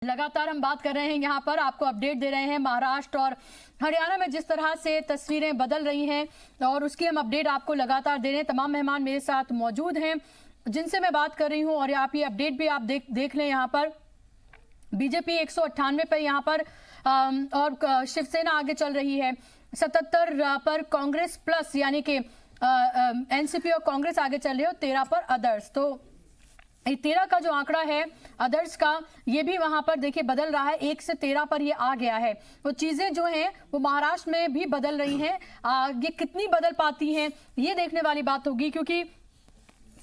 लगातार हम बात कर रहे हैं, यहाँ पर आपको अपडेट दे रहे हैं महाराष्ट्र और हरियाणा में जिस तरह से तस्वीरें बदल रही हैं और उसकी हम अपडेट आपको लगातार दे रहे हैं। तमाम मेहमान मेरे साथ मौजूद हैं जिनसे मैं बात कर रही हूं और आप ये अपडेट भी आप देख लें। यहाँ पर बीजेपी 198 पर यहाँ पर और शिवसेना आगे चल रही है 77 पर, कांग्रेस प्लस यानी कि एनसीपी और कांग्रेस आगे चल रही है और 13 पर अदर्स। तो 13 का जो आंकड़ा है अदर्स का, ये भी वहां पर देखिए बदल रहा है, 1 से 13 पर ये आ गया है। तो चीजें जो हैं वो महाराष्ट्र में भी बदल रही हैं। ये कितनी बदल पाती हैं ये देखने वाली बात होगी, क्योंकि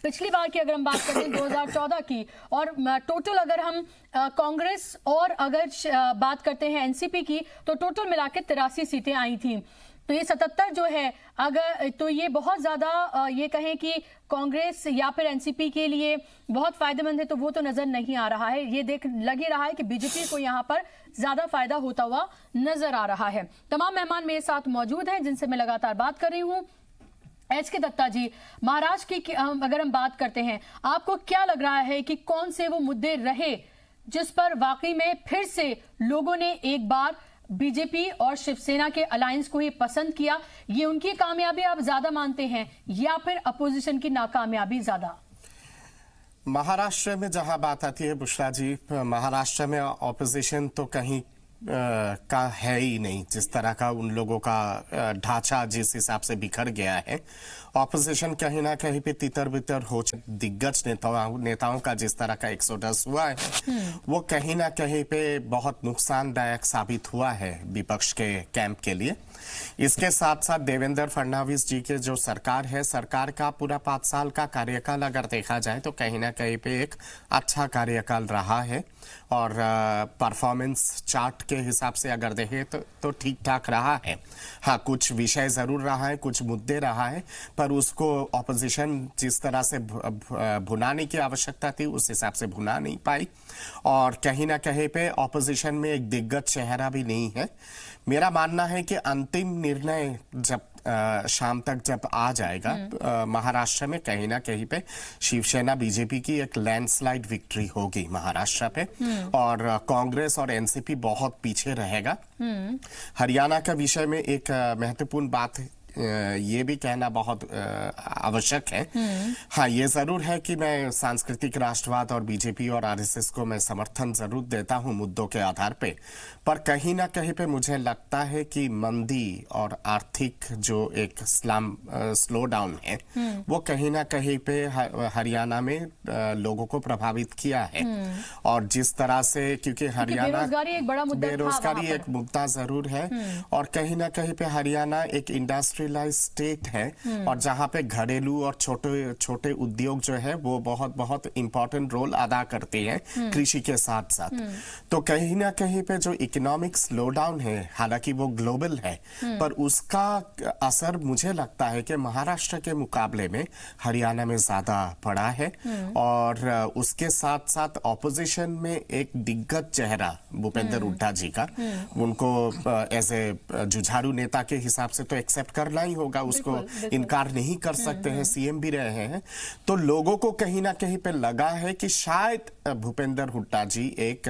पिछली बार की अगर हम बात करें 2014 की और टोटल अगर हम कांग्रेस और अगर बात करते हैं एनसीपी की, तो टोटल मिला के 83 सीटें आई थी। तो ये 77 जो है अगर, तो ये बहुत ज्यादा ये कहें कि कांग्रेस या फिर एनसीपी के लिए बहुत फायदेमंद है, तो वो तो नजर नहीं आ रहा है। ये लग ही रहा है कि बीजेपी को यहाँ पर ज्यादा फायदा होता हुआ नजर आ रहा है। तमाम मेहमान मेरे साथ मौजूद हैं जिनसे मैं लगातार बात कर रही हूँ। एचके दत्ता जी, महाराष्ट्र की अगर हम बात करते हैं, आपको क्या लग रहा है कि कौन से वो मुद्दे रहे जिस पर वाकई में फिर से लोगों ने एक बार बीजेपी और शिवसेना के अलायंस को ही पसंद किया? ये उनकी कामयाबी आप ज्यादा मानते हैं या फिर अपोजिशन की नाकामयाबी ज्यादा? महाराष्ट्र में जहां बात आती है बुशरा जी, महाराष्ट्र में ऑपोजिशन तो कहीं का है ही नहीं। जिस तरह का उन लोगों का ढांचा जिस हिसाब से बिखर गया है, ऑपोजिशन कहीं ना कहीं पे तितर बितर हो, दिग्गज नेताओं का जिस तरह का 110 हुआ है वो कहीं ना कहीं पे बहुत नुकसानदायक साबित हुआ है विपक्ष के कैंप के लिए। इसके साथ साथ देवेंद्र फडणवीस जी के जो सरकार है, सरकार का पूरा 5 साल का कार्यकाल अगर देखा जाए तो कहीं ना कहीं पे एक अच्छा कार्यकाल रहा है और परफॉर्मेंस चार्ट के हिसाब से अगर देखें तो ठीक ठाक रहा है। हाँ, कुछ विषय जरूर रहा है, कुछ मुद्दे रहा है, पर उसको ऑपोजिशन जिस तरह से भुनाने की आवश्यकता थी उस हिसाब से भुना नहीं पाई और कहीं ना कहीं पे ऑपोजिशन में एक दिग्गज चेहरा भी नहीं है। मेरा मानना है कि अंतिम निर्णय जब शाम तक जब आ जाएगा महाराष्ट्र में, कहीं ना कहीं पे शिवसेना बीजेपी की एक लैंडस्लाइड विक्ट्री होगी महाराष्ट्र पे और कांग्रेस और एनसीपी बहुत पीछे रहेगा। हरियाणा का विषय में एक महत्वपूर्ण बात ये भी कहना बहुत आवश्यक है। हाँ, ये जरूर है कि मैं सांस्कृतिक राष्ट्रवाद और बीजेपी और आरएसएस को मैं समर्थन जरूर देता हूं मुद्दों के आधार पे, पर कहीं ना कहीं पे मुझे लगता है कि मंदी और आर्थिक जो एक स्लो डाउन है वो कहीं ना कहीं पे हरियाणा में लोगों को प्रभावित किया है। और जिस तरह से, क्योंकि हरियाणा बेरोजगारी एक मुद्दा जरूर है और कहीं ना कहीं पे हरियाणा एक इंडस्ट्रियलाइज्ड स्टेट है और जहां पे घरेलू और छोटे छोटे उद्योग जो है वो बहुत इंपॉर्टेंट रोल अदा करते हैं कृषि के साथ साथ। तो कहीं ना कहीं पे जो इकोनॉमिक स्लो डाउन है, हालांकि वो ग्लोबल है, पर उसका असर मुझे लगता है कि महाराष्ट्र के मुकाबले में हरियाणा में ज्यादा पड़ा है। और उसके साथ साथ ऑपोजिशन में एक दिग्गज चेहरा भूपेंद्र हुड्डा जी का, उनको एज ए जुझारू नेता के हिसाब से तो एक्सेप्ट करना ही होगा, उसको इनकार नहीं कर सकते हैं, सीएम भी रहे हैं। तो लोगों को कहीं ना कहीं पे लगा है कि शायद भूपेंद्र हुड्डा जी एक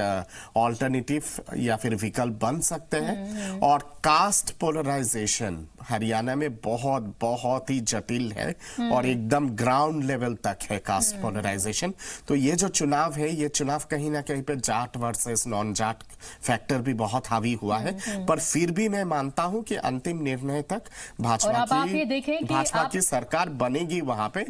ऑल्टरनेटिव या फिर विकल्प बन सकते हैं। और कास्ट पोलराइजेशन हरियाणा में बहुत ही जटिल है और एकदम ग्राउंड लेवल तक है कास्ट पोलराइजेशन। तो ये जो चुनाव है, ये चुनाव कहीं ना कहीं पे Jat versus non Jat factor भी बहुत हावी हुआ है, पर फिर भी मैं मानता हूं कि अंतिम निर्णय तक भाजपा की सरकार बनेगी वहां पे,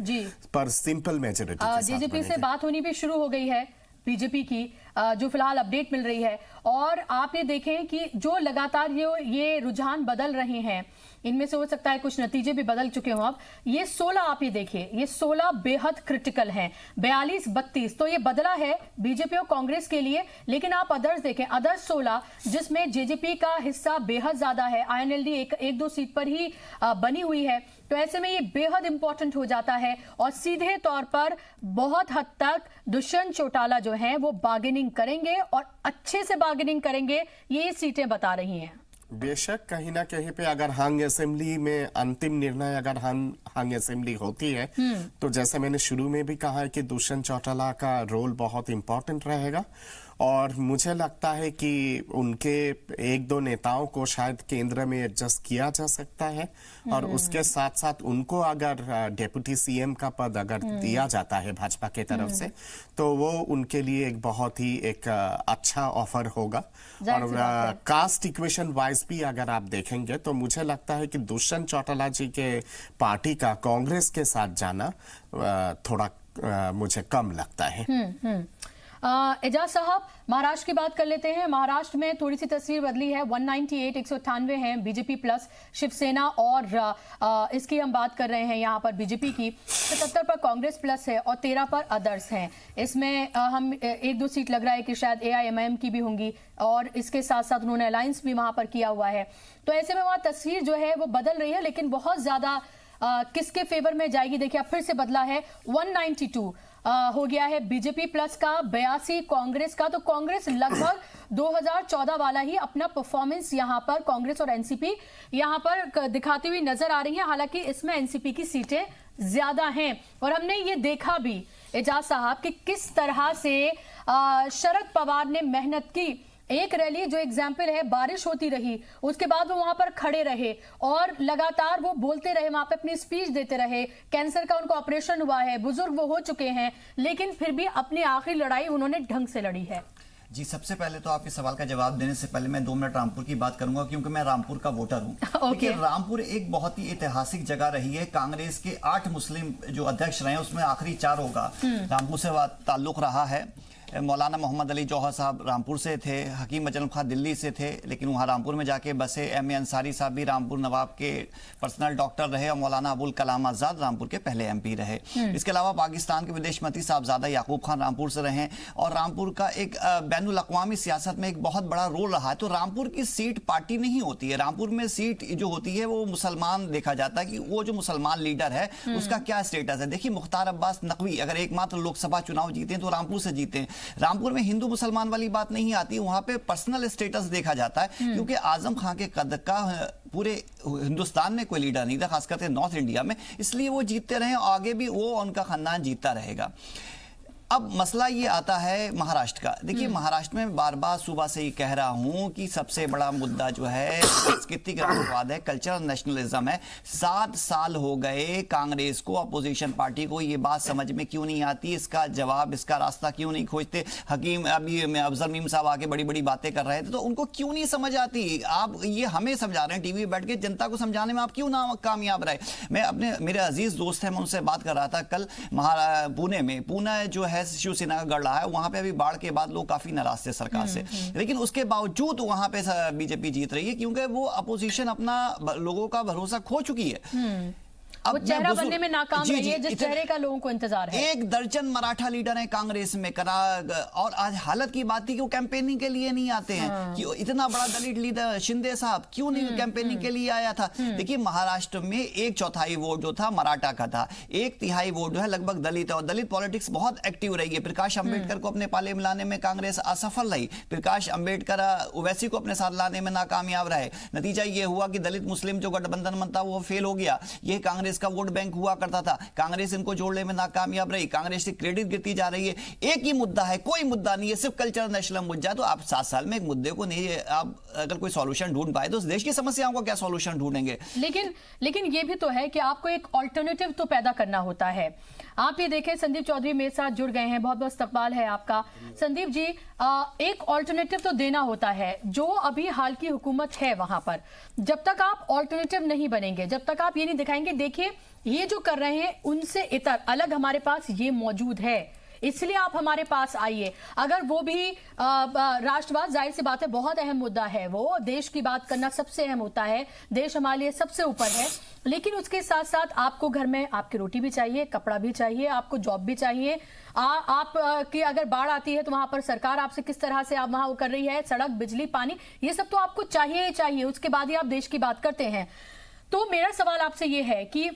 पर सिंपल मेजोरिटी। जेजेपी से बात होनी भी शुरू हो गई है बीजेपी की, जो फिलहाल अपडेट मिल रही है, और आप ये देखें कि जो लगातार ये रुझान बदल रहे हैं, इनमें से हो सकता है कुछ नतीजे भी बदल चुके हों। अब ये 16 आप ये देखिए, ये 16 बेहद क्रिटिकल हैं, 42-32, तो ये बदला है बीजेपी और कांग्रेस के लिए। लेकिन आप अदर्स देखें, अदर्स 16 जिसमें जेजेपी का हिस्सा बेहद ज्यादा है, आईएनएलडी एक दो सीट पर ही बनी हुई है। तो ऐसे में ये बेहद इंपॉर्टेंट हो जाता है और सीधे तौर पर बहुत हद तक दुष्यंत चौटाला जो हैं वो बार्गेनिंग करेंगे और अच्छे से बार्गेनिंग करेंगे, ये सीटें बता रही हैं। बेशक कहीं ना कहीं पे अगर हंग असेंबली में अंतिम निर्णय अगर हंग असेंबली होती है तो जैसे मैंने शुरू में भी कहा है कि दुष्यंत चौटाला का रोल बहुत इंपॉर्टेंट रहेगा और मुझे लगता है कि उनके एक दो नेताओं को शायद केंद्र में एडजस्ट किया जा सकता है, और उसके साथ साथ उनको अगर डेप्यूटी सीएम का पद अगर दिया जाता है भाजपा के तरफ से, तो वो उनके लिए एक बहुत ही एक अच्छा ऑफर होगा। और कास्ट इक्वेशन वाइज भी अगर आप देखेंगे तो मुझे लगता है कि दुष्यंत चौटाला जी के पार्टी का कांग्रेस के साथ जाना थोड़ा मुझे कम लगता है। एजाज साहब, महाराष्ट्र की बात कर लेते हैं। महाराष्ट्र में थोड़ी सी तस्वीर बदली है। 198 198 हैं बीजेपी प्लस शिवसेना, और इसकी हम बात कर रहे हैं यहाँ पर बीजेपी की। 77 पर कांग्रेस प्लस है और 13 पर अदर्स हैं। इसमें हम एक दो सीट लग रहा है कि शायद AIMIM की भी होंगी, और इसके साथ साथ उन्होंने अलायंस भी वहां पर किया हुआ है। तो ऐसे में वहां तस्वीर जो है वो बदल रही है, लेकिन बहुत ज्यादा किसके फेवर में जाएगी देखिए, अब फिर से बदला है। 192 हो गया है बीजेपी प्लस का, 82 कांग्रेस का। तो कांग्रेस लगभग 2014 वाला ही अपना परफॉर्मेंस यहां पर कांग्रेस और एनसीपी यहां पर दिखाती हुई नजर आ रही है। हालांकि इसमें एनसीपी की सीटें ज्यादा हैं, और हमने ये देखा भी एजाज साहब कि किस तरह से शरद पवार ने मेहनत की। एक रैली जो एग्जाम्पल है, बारिश होती रही, उसके बाद वो वहां पर खड़े रहे और लगातार वो बोलते रहे, वहां पे अपनी स्पीच देते रहे। कैंसर का उनको ऑपरेशन हुआ है, बुजुर्ग वो हो चुके हैं, लेकिन फिर भी अपनी आखिरी लड़ाई उन्होंने ढंग से लड़ी है। जी, सबसे पहले तो आपके सवाल का जवाब देने से पहले मैं 2 मिनट रामपुर की बात करूंगा, क्योंकि मैं रामपुर का वोटर हूं। देखिए, रामपुर एक बहुत ही ऐतिहासिक जगह रही है। कांग्रेस के 8 मुस्लिम जो अध्यक्ष रहे हैं उसमें आखिरी 4 होगा रामपुर से ताल्लुक रहा है। मौलाना मोहम्मद अली जौहर साहब रामपुर से थे, हकीम अजलम खां दिल्ली से थे, लेकिन वहाँ रामपुर में जाके बसे। M.A. अंसारी साहब भी रामपुर नवाब के पर्सनल डॉक्टर रहे, और मौलाना अबुल कलाम आज़ाद रामपुर के पहले MP रहे। इसके अलावा पाकिस्तान के विदेश मंत्री साहबजादा याकूब खान रामपुर से रहे, और रामपुर का एक बैनुल अक़वामी सियासत में एक बहुत बड़ा रोल रहा है। तो रामपुर की सीट पार्टी नहीं होती है, रामपुर में सीट जो होती है वो मुसलमान देखा जाता है कि वो जो मुसलमान लीडर है उसका क्या स्टेटस है। देखिए, मुख्तार अब्बास नकवी अगर एकमात्र लोकसभा चुनाव जीते हैं तो रामपुर से जीते हैं। रामपुर में हिंदू मुसलमान वाली बात नहीं आती, वहां पे पर्सनल स्टेटस देखा जाता है, क्योंकि आजम खान के कद का पूरे हिंदुस्तान में कोई लीडर नहीं था, खासकर नॉर्थ इंडिया में, इसलिए वो जीतते रहे, आगे भी वो उनका खानदान जीतता रहेगा। अब मसला ये आता है महाराष्ट्र का। देखिए, महाराष्ट्र में बार बार सुबह से ही कह रहा हूं कि सबसे बड़ा मुद्दा जो है सांस्कृतिक राष्ट्रवाद है, कल्चरल नेशनलिज्म है। 7 साल हो गए कांग्रेस को, अपोजिशन पार्टी को ये बात समझ में क्यों नहीं आती, इसका जवाब, इसका रास्ता क्यों नहीं खोजते। हकीम अभी अफजल मीम साहब आके बड़ी बड़ी बातें कर रहे थे, तो उनको क्यों नहीं समझ आती। आप ये हमें समझा रहे हैं टीवी बैठ के, जनता को समझाने में आप क्यों ना कामयाब रहे। मैं मेरे अजीज दोस्त हैं, मैं उनसे बात कर रहा था कल पुणे में। पुणे जो है शिवसेना का गढ़ रहा है, वहां पे अभी बाढ़ के बाद लोग काफी नाराज थे सरकार से, लेकिन उसके बावजूद वहां पे बीजेपी जीत रही है, क्योंकि वो अपोजिशन अपना लोगों का भरोसा खो चुकी है। वो चेहरा बनने में नाकाम रही है, जिस चेहरे का लोगों को इंतजार है। 1 दर्जन मराठा लीडर हैं कांग्रेस में, और आज हालत की बात थी कि वो कैंपेनिंग के लिए नहीं आते हैं। कि इतना बड़ा दलित लीडर शिंदे साहब क्यों नहीं कैंपेनिंग के लिए आया था। देखिए, महाराष्ट्र में 1/4 वोट जो था मराठा का था, 1/3 वोट जो है लगभग दलित है, और दलित पॉलिटिक्स बहुत एक्टिव रही है। प्रकाश अंबेडकर को अपने पाले में लाने में कांग्रेस असफल रही, प्रकाश अंबेडकर ओवैसी को अपने साथ लाने में नाकामयाब रहे। नतीजा ये हुआ कि दलित मुस्लिम जो गठबंधन बनता वो फेल हो गया। ये कांग्रेस का वोट बैंक हुआ करता था, कांग्रेस इनको जोड़ने में नाकामयाब रही, कांग्रेस की क्रेडिट गिरती जा रही है। एक ही मुद्दा है, कोई मुद्दा नहीं है, सिर्फ कल्चरल नेशनल मुद्दा। तो आप 7 साल में एक मुद्दे को नहीं, आप अगर कोई सॉल्यूशन ढूंढ पाए तो देश की समस्याओं का क्या सॉल्यूशन ढूंढेंगे। लेकिन ये भी तो है कि आपको एक ऑल्टरनेटिव तो पैदा करना होता है। आप ये देखें, संदीप चौधरी मेरे साथ जुड़ गए हैं, बहुत बहुत इस्तकबाल है आपका। संदीप जी, एक ऑल्टरनेटिव तो देना होता है। जो अभी हाल की हुकूमत है वहां पर, जब तक आप ऑल्टरनेटिव नहीं बनेंगे, जब तक आप ये नहीं दिखाएंगे देखिए ये जो कर रहे हैं उनसे इतर अलग हमारे पास ये मौजूद है, इसलिए आप हमारे पास आइए। अगर वो भी राष्ट्रवाद, जाहिर सी बात है बहुत अहम मुद्दा है, वो देश की बात करना सबसे अहम होता है, देश हमारे लिए सबसे ऊपर है, लेकिन उसके साथ साथ आपको घर में आपकी रोटी भी चाहिए, कपड़ा भी चाहिए, आपको जॉब भी चाहिए। आप की अगर बाढ़ आती है तो वहां पर सरकार आपसे किस तरह से आप वहां कर रही है, सड़क, बिजली, पानी, ये सब तो आपको चाहिए ही चाहिए, उसके बाद ही आप देश की बात करते हैं। तो मेरा सवाल आपसे ये है कि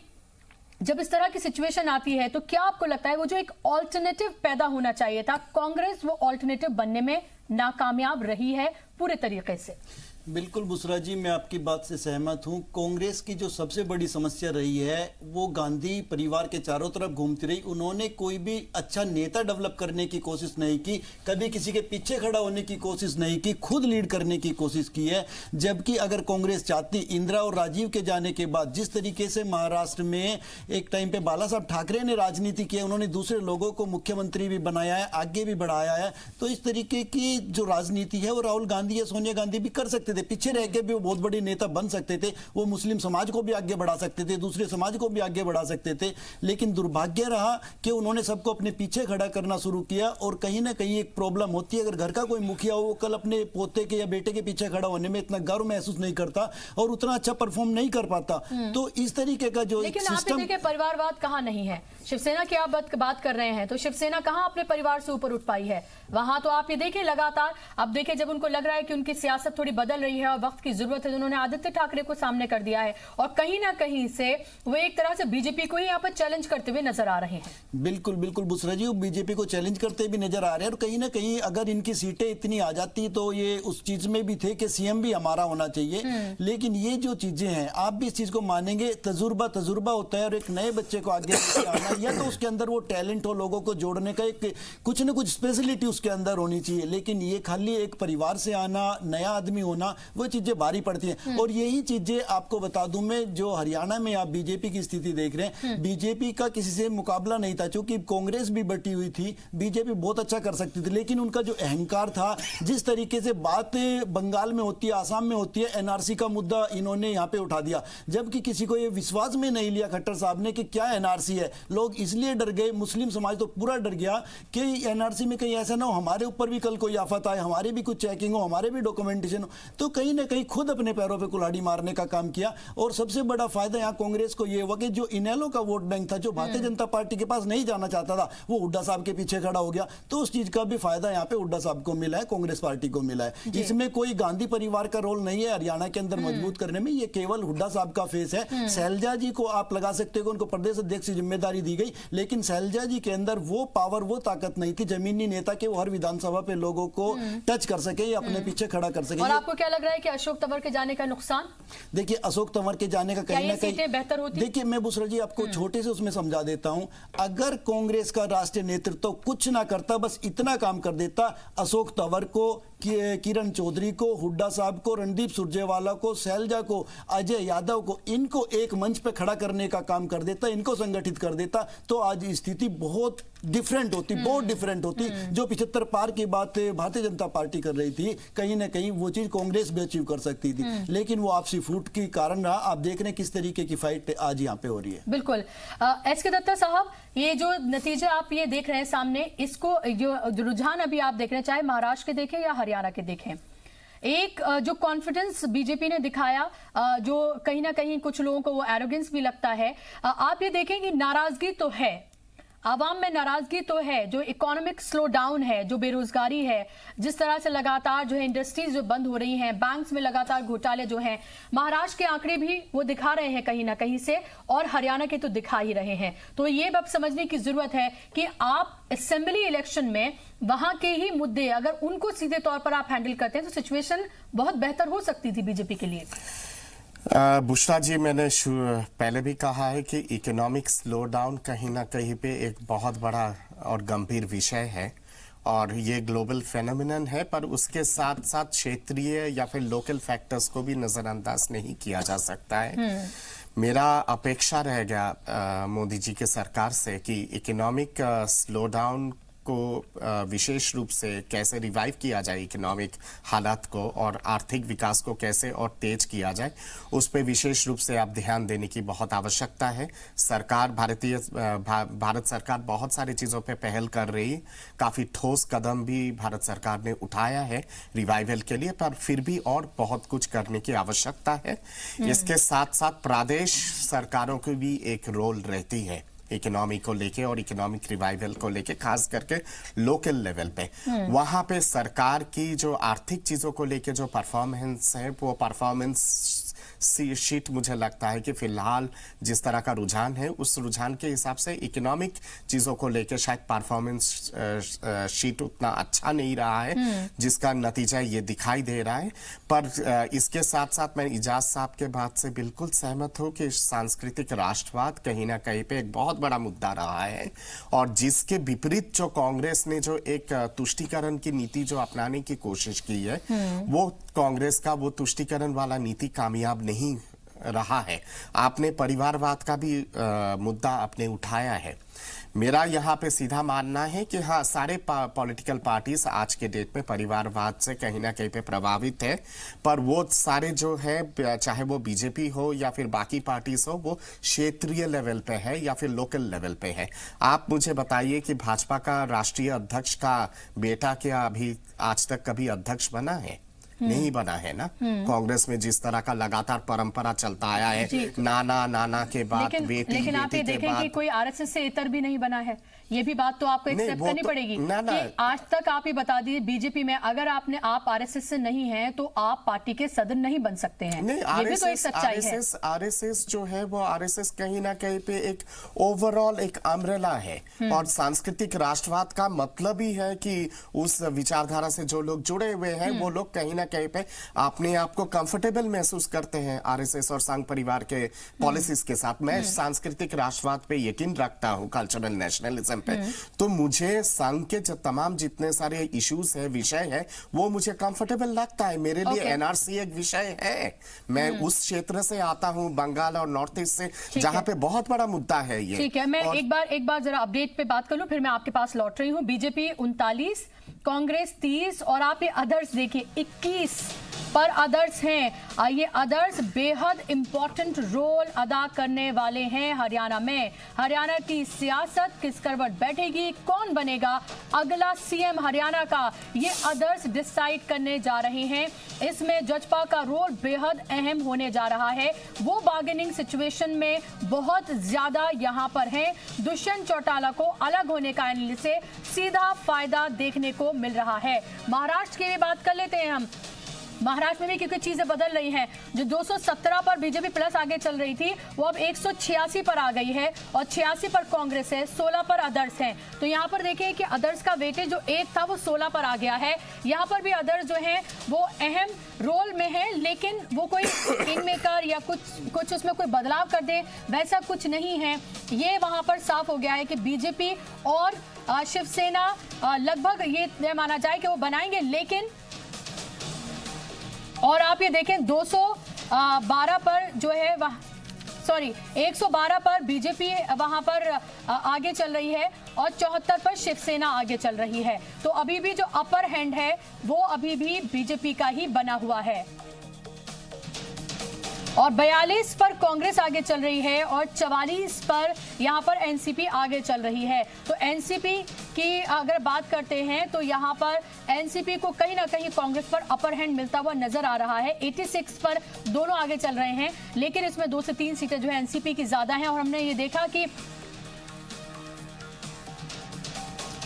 जब इस तरह की सिचुएशन आती है तो क्या आपको लगता है वो जो एक ऑल्टरनेटिव पैदा होना चाहिए था, कांग्रेस वो ऑल्टरनेटिव बनने में नाकामयाब रही है पूरे तरीके से। बिल्कुल बुशरा जी, मैं आपकी बात से सहमत हूं। कांग्रेस की जो सबसे बड़ी समस्या रही है वो गांधी परिवार के चारों तरफ घूमती रही। उन्होंने कोई भी अच्छा नेता डेवलप करने की कोशिश नहीं की, कभी किसी के पीछे खड़ा होने की कोशिश नहीं की, खुद लीड करने की कोशिश की है। जबकि अगर कांग्रेस चाहती, इंदिरा और राजीव के जाने के बाद जिस तरीके से महाराष्ट्र में एक टाइम पे बाला साहब ठाकरे ने राजनीति की है, उन्होंने दूसरे लोगों को मुख्यमंत्री भी बनाया है, आगे भी बढ़ाया है, तो इस तरीके की जो राजनीति है वो राहुल गांधी या सोनिया गांधी भी कर सकते थे। पीछे रह के भी वो बहुत बड़े नेता बन सकते थे, वो मुस्लिम समाज को भी आगे बढ़ा सकते थे, दूसरे समाज को भी आगे बढ़ा सकते थे। लेकिन दुर्भाग्य रहा कि उन्होंने सबको अपने पीछे खड़ा करना शुरू किया। और कहीं ना कहीं एक प्रॉब्लम होती है, अगर घर का कोई मुखिया हो, वो कल अपने पोते के या बेटे के पीछे खड़ा होने में इतना गर्व महसूस नहीं करता और उतना अच्छा परफॉर्म नहीं कर पाता। तो इस तरीके का जो लेकिन सिस्टम, देखिए परिवारवाद कहाँ नहीं है। शिवसेना की आप बात कर रहे हैं, तो शिवसेना कहाँ अपने परिवार से ऊपर उठ पाई है? वहां तो आप ये देखिए लगातार, अब देखिए जब उनको लग रहा है कि उनकी सियासत थोड़ी बदल रही है और वक्त की जरूरत है, तो उन्होंने आदित्य ठाकरे को सामने कर दिया है और कहीं ना कहीं से वो एक तरह से बीजेपी को ही यहाँ पर चैलेंज करते हुए नजर आ रहे हैं। बिल्कुल बिल्कुल बुशरा जी, वो बीजेपी को चैलेंज करते भी नजर आ रहे हैं। और कहीं ना कहीं अगर इनकी सीटें इतनी आ जाती तो ये उस चीज में भी थे कि सीएम भी हमारा होना चाहिए। लेकिन ये जो चीजें हैं, आप भी इस चीज को मानेंगे, तजुर्बा होता है और एक नए बच्चे को आगे लेके आना, या तो उसके अंदर वो टैलेंट हो, लोगों को जोड़ने का एक कुछ ना कुछ स्पेशलिटी उसके अंदर होनी चाहिए। लेकिन ये खाली एक परिवार से आना, नया आदमी होना, वो चीजें भारी पड़ती हैं। और यही चीजें आपको बता दूं मैं, जो हरियाणा में आप बीजेपी की स्थिति देख रहे हैं, बीजेपी का किसी से मुकाबला नहीं था, क्योंकि कांग्रेस भी बटी हुई थी, बीजेपी बहुत अच्छा कर सकती थी। लेकिन उनका जो अहंकार था, जिस तरीके से बात बंगाल में होती है, आसाम में होती है, एनआरसी का मुद्दा इन्होंने यहाँ पे उठा दिया, जबकि किसी को ये विश्वास में नहीं लिया खट्टर साहब ने कि क्या एनआरसी है। लोग इसलिए डर गए, मुस्लिम समाज तो पूरा डर गया कि एनआरसी में कहीं ऐसा ना हो हमारे ऊपर भी कल कोई आफत आए, हमारे भी कुछ चेकिंग हो, हमारे भी डॉक्यूमेंटेशन हो। तो कहीं ना कहीं खुद अपने पैरों पे कुल्हाड़ी मारने का काम किया। और सबसे बड़ा फायदा यहाँ कांग्रेस को यह हुआ कि जो इनेलो का वोट बैंक था, जो भारतीय जनता पार्टी के पास नहीं जाना चाहता था, वो हुड्डा साहब के पीछे खड़ा हो गया। तो उस चीज का भी फायदा यहाँ पे हुड्डा साहब को मिला है, कांग्रेस पार्टी को मिला है। इसमें कोई गांधी परिवार का रोल नहीं है हरियाणा के अंदर मजबूत करने में, ये केवल हुड्डा साहब का फेस है। शैलजा जी को आप लगा सकते हो, उनको प्रदेश अध्यक्ष की जिम्मेदारी दी गई, लेकिन शैलजा जी के अंदर वो पावर, वो ताकत नहीं थी जमीनी नेता के, वो हर विधानसभा पे लोगों को टच कर सके या अपने पीछे खड़ा कर सके। और आपको क्या लग रहा है कि अशोक तंवर के जाने का नुकसान? देखिए, अशोक तंवर के जाने का कहीं ना कहीं बेहतर होती? देखिए, मैं बुशरा जी आपको छोटे से उसमें समझा देता हूं। अगर कांग्रेस का राष्ट्रीय नेतृत्व कुछ ना करता, बस इतना काम कर देता, अशोक तंवर को, किरण चौधरी को, हुड्डा साहब को, रणदीप सुरजेवाला को, शैलजा को, अजय यादव को, इनको एक मंच पे खड़ा करने का काम कर देता, इनको संगठित कर देता, तो आज स्थिति बहुत डिफरेंट होती, बहुत डिफरेंट होती। जो 75 पार की बात भारतीय जनता पार्टी कर रही थी, कहीं ना कहीं वो चीज कांग्रेस भी अचीव कर सकती थी। लेकिन वो आपसी फूट के कारण रहा। आप देख रहे हैं किस तरीके की फाइट आज यहाँ पे हो रही है। बिल्कुल। एस के दत्ता साहब, ये जो नतीजे आप ये देख रहे हैं सामने, इसको जो रुझान अभी आप देख रहे हैं, चाहे महाराष्ट्र के देखें या हरियाणा के देखें, एक जो कॉन्फिडेंस बीजेपी ने दिखाया, जो कहीं ना कहीं कुछ लोगों को वो एरोगेंस भी लगता है। आप ये देखें कि नाराजगी तो है, आवाम में नाराजगी तो है, जो इकोनॉमिक स्लो डाउन है, जो बेरोजगारी है, जिस तरह से लगातार जो है इंडस्ट्रीज जो बंद हो रही हैं, बैंक्स में लगातार घोटाले जो हैं, महाराष्ट्र के आंकड़े भी वो दिखा रहे हैं कहीं ना कहीं से, और हरियाणा के तो दिखा ही रहे हैं। तो ये अब समझने की जरूरत है कि आप असेंबली इलेक्शन में वहां के ही मुद्दे, अगर उनको सीधे तौर पर आप हैंडल करते हैं तो सिचुएशन बहुत बेहतर हो सकती थी बीजेपी के लिए। बुशरा जी, मैंने पहले भी कहा है कि इकोनॉमिक स्लो डाउन कहीं ना कहीं पे एक बहुत बड़ा और गंभीर विषय है और ये ग्लोबल फेनोमेनन है, पर उसके साथ साथ क्षेत्रीय या फिर लोकल फैक्टर्स को भी नजरअंदाज नहीं किया जा सकता है। मेरा अपेक्षा रह गया मोदी जी के सरकार से कि इकोनॉमिक स्लो डाउन को विशेष रूप से कैसे रिवाइव किया जाए, इकोनॉमिक हालात को और आर्थिक विकास को कैसे और तेज किया जाए, उस पर विशेष रूप से आप ध्यान देने की बहुत आवश्यकता है। सरकार, भारत सरकार बहुत सारी चीज़ों पे पहल कर रही है, काफ़ी ठोस कदम भी भारत सरकार ने उठाया है रिवाइवल के लिए, पर फिर भी और बहुत कुछ करने की आवश्यकता है। इसके साथ साथ प्रदेश सरकारों की भी एक रोल रहती है इकोनॉमी को लेके और इकोनॉमिक रिवाइवल को लेके, खास करके लोकल लेवल पे। वहां पे सरकार की जो आर्थिक चीजों को लेके जो परफॉर्मेंस है, वो परफॉर्मेंस सीट मुझे लगता है कि फिलहाल जिस तरह का रुझान है उस रुझान के हिसाब से इकोनॉमिक चीजों को लेकर शायद परफॉर्मेंस शीट उतना अच्छा नहीं रहा है, जिसका नतीजा ये दिखाई दे रहा है। पर इसके साथ साथ मैं इजाज साहब के बात से बिल्कुल सहमत हूं कि सांस्कृतिक राष्ट्रवाद कहीं ना कहीं पे एक बहुत बड़ा मुद्दा रहा है, और जिसके विपरीत जो कांग्रेस ने जो एक तुष्टीकरण की नीति जो अपनाने की कोशिश की है, वो कांग्रेस का वो तुष्टीकरण वाला नीति कामयाब नहीं रहा है। आपने परिवारवाद का भी मुद्दा आपने उठाया है। मेरा यहाँ पे सीधा मानना है कि हाँ, सारे पॉलिटिकल पार्टीज आज के डेट में परिवारवाद से कहीं ना कहीं पे प्रभावित है, पर वो सारे जो है, चाहे वो बीजेपी हो या फिर बाकी पार्टीज हो, वो क्षेत्रीय लेवल पे है या फिर लोकल लेवल पे है। आप मुझे बताइए कि भाजपा का राष्ट्रीय अध्यक्ष का बेटा क्या अभी आज तक कभी अध्यक्ष बना है? नहीं बना है ना। कांग्रेस में जिस तरह का लगातार परंपरा चलता आया है, नाना के बाद बेटी, लेकिन आप ये देखें कि कोई आरएसएस से इतर भी नहीं बना है। ये भी बात तो आपको एक्सेप्ट करनी पड़ेगी कि आज तक आप ही बता दीजिए, बीजेपी में अगर आप आरएसएस से नहीं हैं तो आप पार्टी के सदस्य नहीं बन सकते हैं। ये भी तो एक सच्चाई है। आरएसएस जो है वो आरएसएस कहीं ना कहीं पे एक ओवरऑल एक अम्ब्रेला है, और सांस्कृतिक राष्ट्रवाद का मतलब ही है कि उस विचारधारा से जो लोग जुड़े हुए हैं वो लोग कहीं ना कहीं पे अपने आप को कंफर्टेबल महसूस करते हैं आरएसएस और संघ परिवार के पॉलिसीज के साथ। मैं सांस्कृतिक राष्ट्रवाद पे यकीन रखता हूं, कल्चरल नेशनलिज्म पे। तो मुझे संघ के जो तमाम जितने सारे इश्यूज है, विषय है, वो मुझे कंफर्टेबल लगता है। मेरे लिए एनआरसी एक विषय है। मैं उस क्षेत्र से आता हूं, बंगाल और नॉर्थ ईस्ट से, जहां पे बहुत बड़ा मुद्दा है ये। ठीक है, मैं एक बार जरा अपडेट पे बात कर लूं, फिर मैं आपके पास लौट रही हूं। बीजेपी 39, कांग्रेस 30 और आप ये अदर्स देखिए 21 पर अदर्स हैं। ये अदर्स बेहद इंपॉर्टेंट रोल अदा करने वाले हैं हरियाणा में। हरियाणा की सियासत किस करवट बैठेगी, कौन बनेगा अगला सीएम हरियाणा का, ये अदर्स डिसाइड करने जा रहे हैं। इसमें जजपा का रोल बेहद अहम होने जा रहा है। वो बार्गेनिंग सिचुएशन में बहुत ज्यादा यहाँ पर है। दुष्यंत चौटाला को अलग होने का एंगल से सीधा फायदा देखने को मिल रहा है। महाराष्ट्र की भी बात कर लेते हैं हम। महाराष्ट्र में भी क्योंकि चीजें बदल रही हैं, जो 217 पर बीजेपी प्लस आगे चल रही थी वो अब 186 पर आ गई है, और 86 पर कांग्रेस है, 16 पर अदर्स हैं। तो यहाँ पर देखिए कि अदर्स का वेटेज जो 1 था वो 16 पर आ गया है। यहाँ पर भी अदर्स जो हैं वो अहम रोल में है, लेकिन वो कोई किंग मेकर या कुछ उसमें कोई बदलाव कर दे वैसा कुछ नहीं है। ये वहां पर साफ हो गया है कि बीजेपी और शिवसेना लगभग ये माना जाए कि वो बनाएंगे, लेकिन और आप ये देखें 212 पर जो है 112 पर बीजेपी वहां पर आगे चल रही है, और 74 पर शिवसेना आगे चल रही है। तो अभी भी जो अपर हैंड है वो अभी भी बीजेपी का ही बना हुआ है, और 42 पर कांग्रेस आगे चल रही है, और 44 पर यहाँ पर एनसीपी आगे चल रही है। तो एनसीपी की अगर बात करते हैं तो यहाँ पर एनसीपी को कहीं ना कहीं कांग्रेस पर अपर हैंड मिलता हुआ नजर आ रहा है। 86 पर दोनों आगे चल रहे हैं, लेकिन इसमें 2 से 3 सीटें जो है एनसीपी की ज्यादा हैं। और हमने ये देखा कि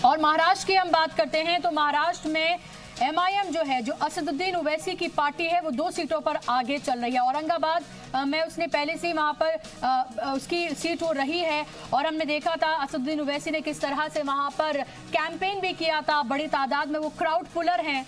और महाराष्ट्र की हम बात करते हैं तो महाराष्ट्र में एमआईएम जो है, जो असदुद्दीन ओवैसी की पार्टी है, वो 2 सीटों पर आगे चल रही है। औरंगाबाद में उसने पहले से वहां पर उसकी सीट वो रही है, और हमने देखा था असदुद्दीन ओवैसी ने किस तरह से वहां पर कैंपेन भी किया था। बड़ी तादाद में वो क्राउड पुलर हैं,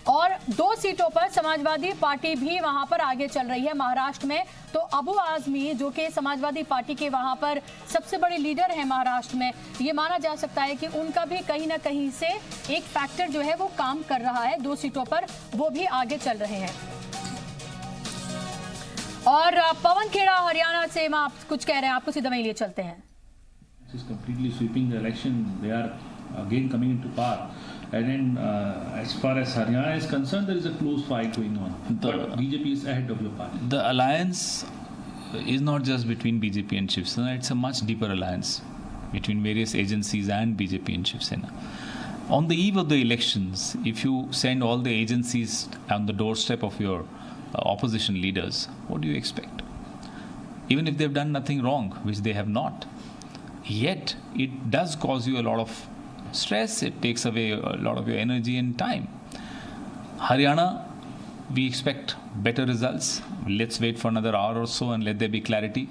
और 2 सीटों पर समाजवादी पार्टी भी वहां पर आगे चल रही है महाराष्ट्र में। तो अबू आजमी जो कि समाजवादी पार्टी के वहां पर सबसे बड़े लीडर हैं महाराष्ट्र में, ये माना जा सकता है कि उनका भी कहीं ना कहीं से एक फैक्टर जो है वो काम कर रहा है। 2 सीटों पर वो भी आगे चल रहे हैं। और पवन खेड़ा हरियाणा से आप कुछ कह रहे हैं, आपको सीधा वहीं लिए चलते हैं। And then, as far as Haryana is concerned, there is a close fight going on. But BJP is ahead of your party. The alliance is not just between BJP and Shiv Sena; it's a much deeper alliance between various agencies and BJP and Shiv Sena. On the eve of the elections, if you send all the agencies on the doorstep of your opposition leaders, what do you expect? Even if they've done nothing wrong, which they have not, yet it does cause you a lot of stress. It takes away a lot of your energy and time. Haryana We expect better results. Let's wait for another hour or so and let there be clarity.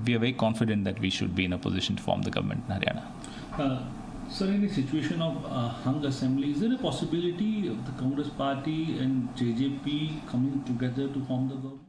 We are very confident that we should be in a position to form the government in Haryana. Sir, in the situation of hung assembly, is there a possibility of the Congress party and JJP coming together to form the government?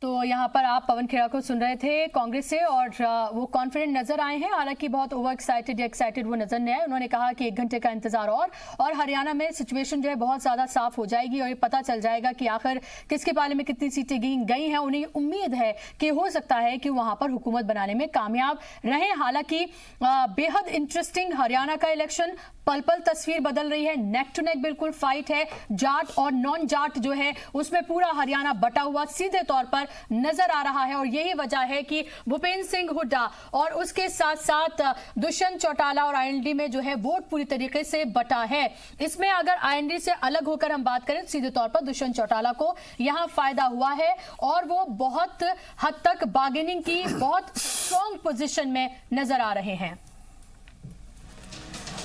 तो यहाँ पर आप पवन खेड़ा को सुन रहे थे कांग्रेस से, और वो कॉन्फिडेंट नजर आए हैं, हालांकि बहुत ओवर एक्साइटेड वो नजर नहीं आए। उन्होंने कहा कि 1 घंटे का इंतजार और हरियाणा में सिचुएशन जो है बहुत ज्यादा साफ हो जाएगी और ये पता चल जाएगा कि आखिर किसके पाले में कितनी सीटें गई हैं। उन्हें उम्मीद है कि हो सकता है कि वहां पर हुकूमत बनाने में कामयाब रहें। हालांकि बेहद इंटरेस्टिंग हरियाणा का इलेक्शन, पल पल तस्वीर बदल रही है, नेक टू नेक बिल्कुल फाइट है। जाट और नॉन जाट जो है उसमें पूरा हरियाणा बटा हुआ सीधे तौर पर नजर आ रहा है, और यही वजह है कि भूपेंद्र सिंह हुड्डा और उसके साथ साथ दुष्यंत चौटाला और आईएनडी में जो है वोट पूरी तरीके से बटा है। इसमें अगर आईएनडी से अलग होकर हम बात करें तो सीधे तौर पर दुष्यंत चौटाला को यहां फायदा हुआ है, और वो बहुत हद तक बार्गेनिंग की बहुत स्ट्रॉन्ग पोजीशन में नजर आ रहे हैं।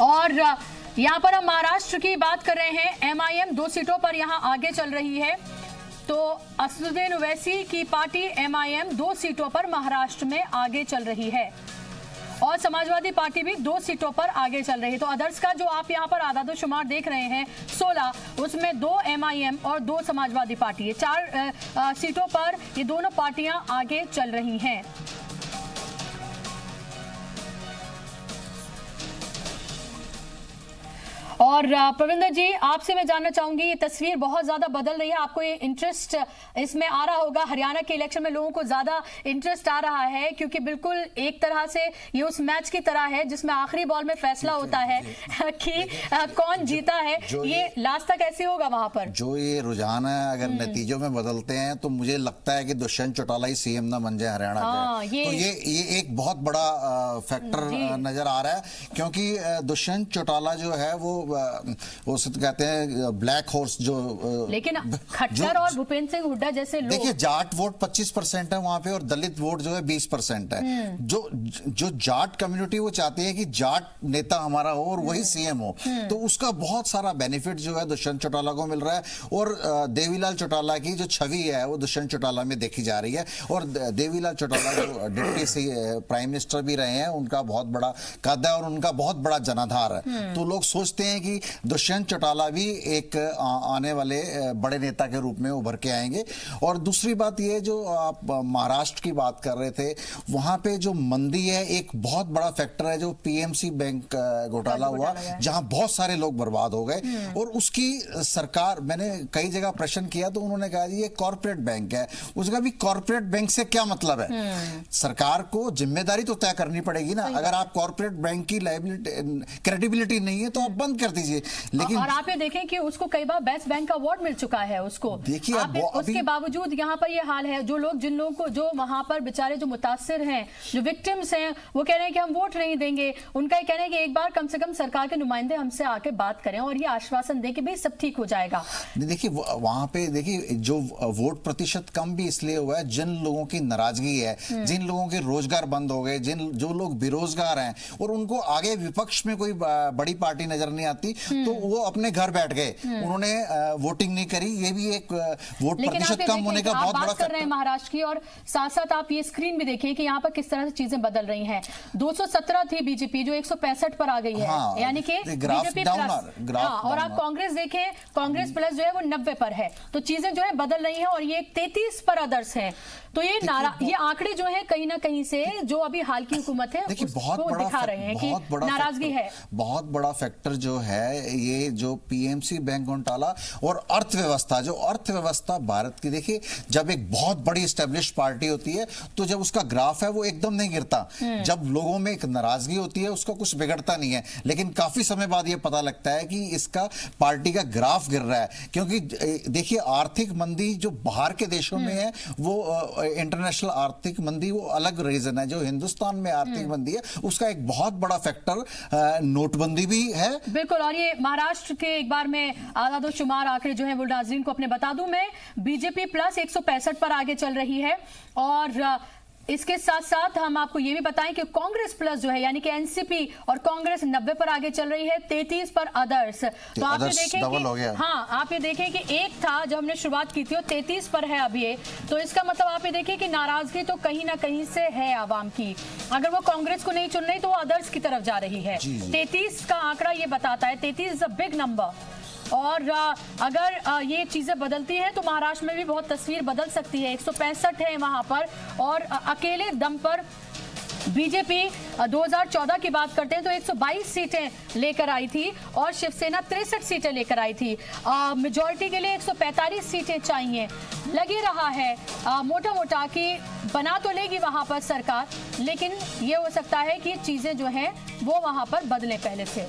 और यहां पर हम महाराष्ट्र की बात कर रहे हैं। एमआईएम 2 सीटों पर यहां आगे चल रही है। तो असदुद्दीन ओवैसी की पार्टी एमआईएम 2 सीटों पर महाराष्ट्र में आगे चल रही है, और समाजवादी पार्टी भी 2 सीटों पर आगे चल रही है। तो अदर्स का जो आप यहां पर आदादोशुमार देख रहे हैं 16, उसमें 2 एमआईएम और 2 समाजवादी पार्टी है। 4 सीटों पर ये दोनों पार्टियां आगे चल रही हैं। और प्रविंदर जी, आपसे मैं जानना चाहूंगी, ये तस्वीर बहुत ज्यादा बदल रही है, आपको ये इंटरेस्ट इसमें आ रहा होगा? हरियाणा के इलेक्शन में लोगों को ज्यादा इंटरेस्ट आ रहा है, क्योंकि बिल्कुल एक तरह से ये उस मैच की तरह है जिसमें आखिरी बॉल में फैसला होता है कि कौन जीता है। ये लास्ट तक ऐसे होगा वहां पर? जो ये रुझान है अगर नतीजों में बदलते हैं तो मुझे लगता है कि दुष्यंत चौटाला ही सीएम ना बन जाए हरियाणा का। तो ये एक बहुत बड़ा फैक्टर नजर आ रहा है, क्योंकि दुष्यंत चौटाला जो है वो कहते हैं ब्लैक हॉर्स जो, लेकिन खट्टर और भूपेंद्र सिंह हुड्डा जैसे लोग, देखिए जाट वोट 25% है वहां पे और दलित वोट जो है 20% है। जो जाट कम्युनिटी वो चाहती है कि जाट नेता हमारा हो और वही सीएम हो, तो उसका बहुत सारा बेनिफिट जो है दुष्यंत चौटाला को मिल रहा है। और देवीलाल चौटाला की जो छवि है वो दुष्यंत चौटाला में देखी जा रही है। और देवीलाल चौटाला जो डिप्टी प्राइम मिनिस्टर भी रहे हैं, उनका बहुत बड़ा कद है और उनका बहुत बड़ा जनाधार है। तो लोग सोचते हैं कि दुष्यंत चौटाला भी एक आने वाले बड़े नेता के रूप में उभर के आएंगे। और दूसरी बात ये, जो आप महाराष्ट्र की बात कर रहे थे, वहां पे जो मंदी है एक बहुत बड़ा फैक्टर है। जो पीएमसी बैंक घोटाला हुआ जहां बहुत सारे लोग बर्बाद हो गए, और उसकी सरकार, मैंने कई जगह प्रश्न किया तो उन्होंने कहा ये कॉर्पोरेट बैंक है। उसका भी कॉर्पोरेट बैंक से क्या मतलब है? सरकार को जिम्मेदारी तो तय करनी पड़ेगी ना। अगर आप कॉर्पोरेट बैंक की लायबिलिटी क्रेडिबिलिटी नहीं है तो आप बंद कर दीजिए। लेकिन और आप ये देखें कि उसको कई बार बेस्ट बैंक का अवार्ड मिल चुका है उसको। देखिए उसके बावजूद यहाँ पर ये हाल है। जिन लोगों को, जो वहां पर बेचारे जो मुतासिर हैं, जो विक्टिम्स हैं, वो कह रहे हैं कि हम वोट नहीं देंगे। उनका ये कहना है कि एक बार कम से कम सरकार के नुमाइंदे हमसे आके बात करें और ये आश्वासन दें कि भाई सब ठीक हो जाएगा। देखिए वहां पे देखिए जो वोट प्रतिशत कम भी इसलिए हुआ है, जिन लोगों की नाराजगी है, जिन लोगों के रोजगार बंद हो गए, जो लोग बेरोजगार हैं और उनको आगे विपक्ष में कोई बड़ी पार्टी नजर नहीं आती, तो वो अपने घर बैठ गए, उन्होंने वोटिंग नहीं करी। ये भी एक वोट प्रतिशत कम होने का बहुत बड़ा कर रहे हैं महाराष्ट्र की। और साथ साथ आप ये स्क्रीन भी देखिए कि यहाँ पर किस तरह से चीजें बदल रही हैं। 217 थी बीजेपी, जो 165 पर आ गई है। यानी कि बीजेपी प्लस, और आप कांग्रेस देखें, कांग्रेस प्लस जो है वो 90 पर है। तो चीजें जो है बदल रही हैं, और ये 33 पर अदर्स है। तो ये आंकड़े जो है कहीं ना कहीं से जो अभी हाल की हुकूमत है उसको दिखा रहे हैं कि नाराजगी है। बहुत बड़ा फैक्टर जो है ये जो पीएमसी बैंक घोटाला और अर्थव्यवस्था, जो अर्थव्यवस्था भारत की, देखिए जब एक बहुत बड़ी एस्टेब्लिश पार्टी होती है तो जब उसका ग्राफ है वो एकदम नहीं गिरता। जब लोगों में एक नाराजगी होती है उसका कुछ बिगड़ता नहीं है, लेकिन काफी समय बाद ये पता लगता है कि इसका पार्टी का ग्राफ गिर रहा है। क्योंकि देखिए आर्थिक मंदी जो बाहर के देशों में है, वो इंटरनेशनल आर्थिक मंदी वो अलग रीजन है। जो हिंदुस्तान में आर्थिक मंदी है उसका एक बहुत बड़ा फैक्टर नोटबंदी भी है। बिल्कुल। और ये महाराष्ट्र के एक बार में आदादोशुमार आंकड़े जो है वो नाज़रीन को अपने बता दूं मैं, बीजेपी प्लस 165 पर आगे चल रही है, और इसके साथ साथ हम आपको ये भी बताएं कि कांग्रेस प्लस जो है यानी कि एनसीपी और कांग्रेस 90 पर आगे चल रही है, 33 पर अदर्स। तो आप ये देखें कि हाँ, आप ये देखें कि एक था जब हमने शुरुआत की थी वो 33 पर है अब ये, तो इसका मतलब आप ये देखिए कि नाराजगी तो कहीं ना कहीं से है आवाम की। अगर वो कांग्रेस को नहीं चुन रही तो वो अदर्स की तरफ जा रही है। 33 का आंकड़ा ये बताता है, 33 इज अ बिग नंबर। और अगर ये चीजें बदलती हैं तो महाराष्ट्र में भी बहुत तस्वीर बदल सकती है। 165 है वहां पर, और अकेले दम पर बीजेपी 2014 की बात करते हैं तो 122 सीटें लेकर आई थी और शिवसेना 63 सीटें लेकर आई थी। मेजॉरिटी के लिए 145 सीटें चाहिए। लगे रहा है मोटा मोटा कि बना तो लेगी वहां पर सरकार, लेकिन ये हो सकता है कि चीजें जो हैं वो वहां पर बदले पहले से।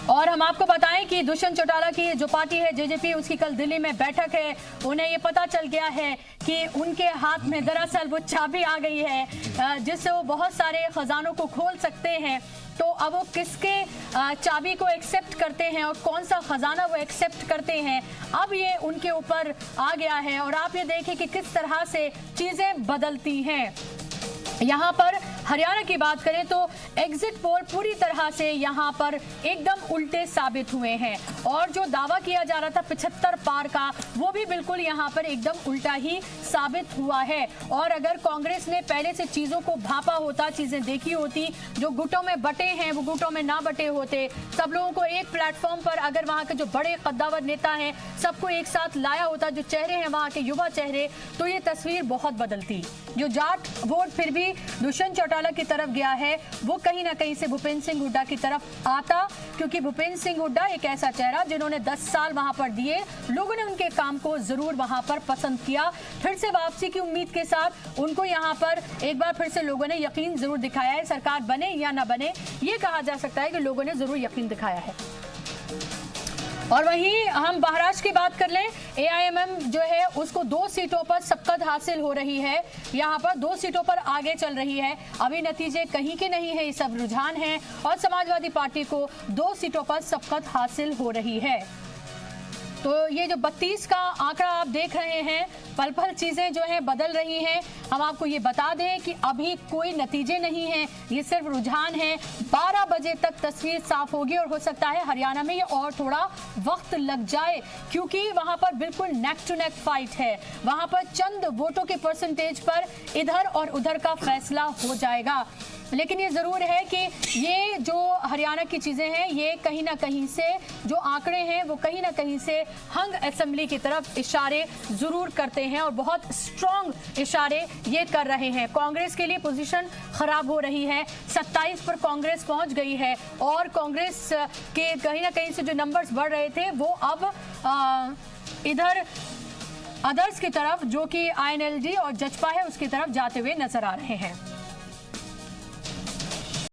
और हम आपको बताएं कि दुष्यंत चौटाला की जो पार्टी है जेजेपी, उसकी कल दिल्ली में बैठक है। उन्हें ये पता चल गया है कि उनके हाथ में दरअसल वो चाबी आ गई है जिससे वो बहुत सारे खजानों को खोल सकते हैं। तो अब वो किसके चाबी को एक्सेप्ट करते हैं और कौन सा खजाना वो एक्सेप्ट करते हैं, अब ये उनके ऊपर आ गया है। और आप ये देखें कि किस तरह से चीजें बदलती हैं। यहाँ पर हरियाणा की बात करें तो एग्जिट पोल पूरी तरह से यहाँ पर एकदम उल्टे साबित हुए हैं, और जो दावा किया जा रहा था 75 पार का, वो भी बिल्कुल यहाँ पर एकदम उल्टा ही साबित हुआ है। और अगर कांग्रेस ने पहले से चीजों को भापा होता, चीजें देखी होती, जो गुटों में बटे हैं वो गुटों में ना बटे होते, सब लोगों को एक प्लेटफॉर्म पर, अगर वहाँ के जो बड़े कद्दावर नेता हैं सबको एक साथ लाया होता, जो चेहरे हैं वहाँ के युवा चेहरे, तो ये तस्वीर बहुत बदलती। जो जाट वोट फिर भी दुष्यंत चौटाला की तरफ गया है, वो कहीं ना कहीं से भूपेंद्र सिंह हुड्डा की तरफ आता, क्योंकि भूपेंद्र सिंह हुड्डा एक ऐसा चेहरा जिन्होंने 10 साल वहां पर दिए, लोगों ने उनके काम को जरूर वहां पर पसंद किया। फिर से वापसी की उम्मीद के साथ उनको यहां पर एक बार फिर से लोगों ने यकीन जरूर दिखाया है। सरकार बने या ना बने, ये कहा जा सकता है कि लोगों ने जरूर यकीन दिखाया है। और वहीं हम महाराष्ट्र की बात कर लें, एआईएमएम जो है उसको 2 सीटों पर सबकत हासिल हो रही है, यहाँ पर 2 सीटों पर आगे चल रही है। अभी नतीजे कहीं के नहीं है, ये सब रुझान है, और समाजवादी पार्टी को 2 सीटों पर सबकत हासिल हो रही है। तो ये जो 32 का आंकड़ा आप देख रहे हैं, पल पल चीजें जो हैं बदल रही हैं। हम आपको ये बता दें कि अभी कोई नतीजे नहीं हैं, ये सिर्फ रुझान है। 12 बजे तक तस्वीर साफ होगी, और हो सकता है हरियाणा में ये और थोड़ा वक्त लग जाए, क्योंकि वहां पर बिल्कुल नेक टू नेक फाइट है। वहां पर चंद वोटों के परसेंटेज पर इधर और उधर का फैसला हो जाएगा। लेकिन ये जरूर है कि ये जो हरियाणा की चीजें हैं, ये कहीं ना कहीं से जो आंकड़े हैं वो कहीं ना कहीं से हंग असेंबली की तरफ इशारे जरूर करते हैं, और बहुत स्ट्रॉन्ग इशारे ये कर रहे हैं। कांग्रेस के लिए पोजीशन खराब हो रही है, 27 पर कांग्रेस पहुंच गई है, और कांग्रेस के कहीं ना कहीं से जो नंबर्स बढ़ रहे थे वो अब इधर अदर्स की तरफ, जो कि आईएनएलडी और जजपा है, उसकी तरफ जाते हुए नजर आ रहे हैं।